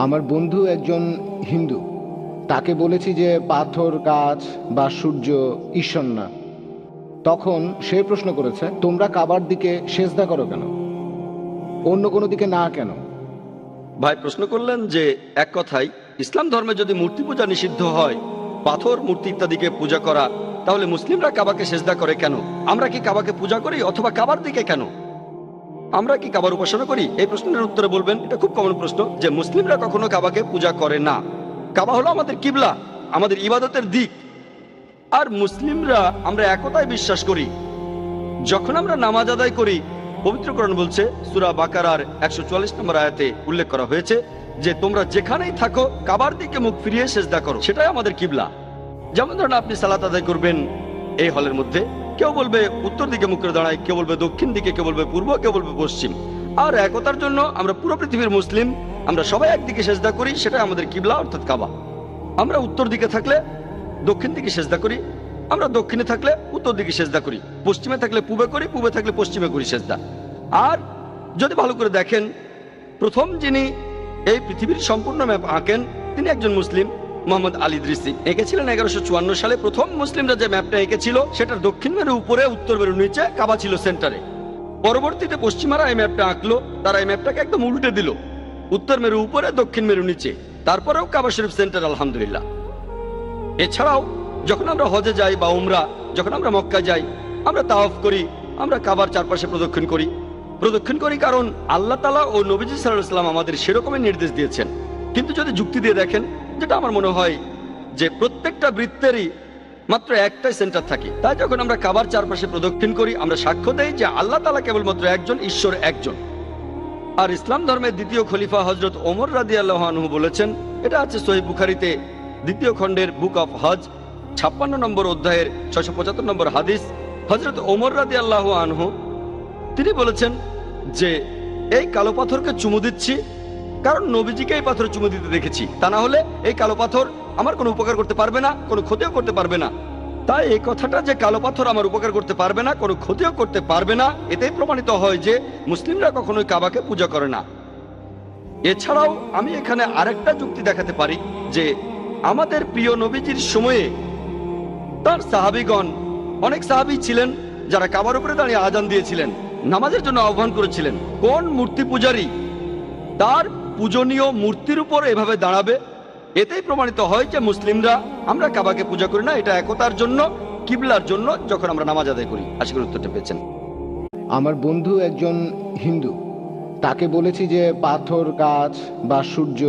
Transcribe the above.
আমার বন্ধু একজন হিন্দু। তাকে বলেছি যে পাথর, গাছ বা সূর্য ঈশ্বর না। তখন সে প্রশ্ন করেছে, তোমরা কাবার দিকে সেজদা করো কেন, অন্য কোনো দিকে না কেন? ভাই প্রশ্ন করলেন যে এক কথায় ইসলাম ধর্মে যদি মূর্তি পূজা নিষিদ্ধ হয়, পাথর, মূর্তি ইত্যাদিকে পূজা করা, তাহলে মুসলিমরা কাবাকে সেজদা করে কেন? আমরা কি কাবাকে পূজা করি অথবা কাবার দিকে কেন? আমরা কি কাবার উপাসনা করি? এই প্রশ্নের উত্তরে বলবেন, এটা খুব কমন প্রশ্ন, যে মুসলিমরা কখনো কাবাকে পূজা করে না। কাবা হলো আমাদের কিবলা, আমাদের ইবাদতের দিক। আর মুসলিমরা আমরা একতায় বিশ্বাস করি। যখন আমরা নামাজ আদায় করি, পবিত্র কোরআন বলছে সূরা বাকারার 144 নম্বর আয়াতে উল্লেখ করা হয়েছে যে তোমরা যেখানেই থাকো কাবার দিকে মুখ ফিরিয়ে সেজদা করো, সেটাই আমাদের কিবলা। যেমন ধরেন আপনি সালাত আদায় করবেন এই হলের মধ্যে, কেউ বলবে উত্তর দিকে মুখ করে দাঁড়ায়, কেউ বলবে দক্ষিণ দিকে, কেউ বলবে পূর্ব, কেউ বলবে পশ্চিম। আর একতার জন্য আমরা পুরো পৃথিবীর মুসলিম, আমরা সবাই একদিকে সেজদা করি, সেটাই আমাদের কিবলা অর্থাৎ কাবা। আমরা উত্তর দিকে থাকলে দক্ষিণ দিকে সেজদা করি, আমরা দক্ষিণে থাকলে উত্তর দিকে সেজদা করি, পশ্চিমে থাকলে পূবে করি, পূবে থাকলে পশ্চিমে করি সেজদা। আর যদি ভালো করে দেখেন, প্রথম যিনি এই পৃথিবীর সম্পূর্ণ ম্যাপ আঁকেন তিনি একজন মুসলিম, মোহাম্মদ আলী ইদ্রিসি এঁকেছিলেন 1154 সালে। প্রথম মুসলিমরা যে ম্যাপটা এঁকেছিল সেটার দক্ষিণ মেরু উপরে, উত্তর মেরু নিচে, কাবা ছিল সেন্টারে। পরবর্তীতে পশ্চিমারা এই ম্যাপটা আঁকলো, তারা এই ম্যাপটাকে একদম উল্টে দিল, উত্তর মেরু উপরে, দক্ষিণ মেরু নিচে, তারপরেও কাবা শরীফ সেন্টার, আলহামদুলিল্লাহ। এছাড়াও যখন আমরা হজে যাই বা উমরা, যখন আমরা মক্কা যাই, আমরা তাওয়াফ করি, আমরা কাবার চারপাশে প্রদক্ষিণ করি কারণ আল্লাহ তাআলা ও নবীজি সাল্লাল্লাহু আলাইহি ওয়াসাল্লাম আমাদের সেরকমই নির্দেশ দিয়েছেন। কিন্তু যদি যুক্তি দিয়ে দেখেন, যেটা আমার মনে হয় যে প্রত্যেকটা বৃত্তেরই মাত্র একটাই সেন্টার থাকে, তাই যখন আমরা কাবার চারপাশে প্রদক্ষিণ করি আমরা সাক্ষ্য দেই যে আল্লাহ তাআলা কেবলমাত্র একজন, ঈশ্বর একজন। আর ইসলাম ধর্মের দ্বিতীয় খলিফা হযরত ওমর রাদিয়াল্লাহু আনহু বলেছেন, এটা আছে সহিহ বুখারীতে দ্বিতীয় খণ্ডের বুক অফ হজ 56 নম্বর অধ্যায়ের 675 নম্বর হাদিস। হযরত ওমর রাদিয়াল্লাহু আনহু তিনি বলেছেন যে এই কালো পাথরকে চুমু দিচ্ছি কারণ নবীজিকে এই পাথর চুমু দিতে দেখেছি, তা না হলে এই কালো পাথর আমার কোনো উপকার করতে পারবে না, কোনো ক্ষতিও করতে পারবে না। তাই এই কথাটা যে কালো পাথর আমার উপকার করতে পারবে না, কোনো ক্ষতিও করতে পারবে না, এতেই প্রমাণিত হয় যে মুসলিমরা কখনোই কাবাকে পূজা করে না। এছাড়াও আমি এখানে আরেকটা যুক্তি দেখাতে পারি যে আমাদের প্রিয় নবীজির সময়ে তার সাহাবীগণ, অনেক সাহাবী ছিলেন যারা কাবার উপরে দাঁড়িয়ে আজান দিয়েছিলেন, নামাজের জন্য আহ্বান করেছিলেন। কোন মূর্তি পূজারী তার পূজনীয় মূর্তির উপর এভাবে দাঁড়াবে? এতেই প্রমাণিত হয় যে মুসলিমরা আমরা কাবাকে পূজা করি না, এটা একতার জন্য, কিবলার জন্য যখন আমরা নামাজ আদায় করি। আশা করি উত্তরটা পেয়েছেন। আমার বন্ধু একজন হিন্দু। তাকে বলেছি যে পাথর, গাছ বা সূর্য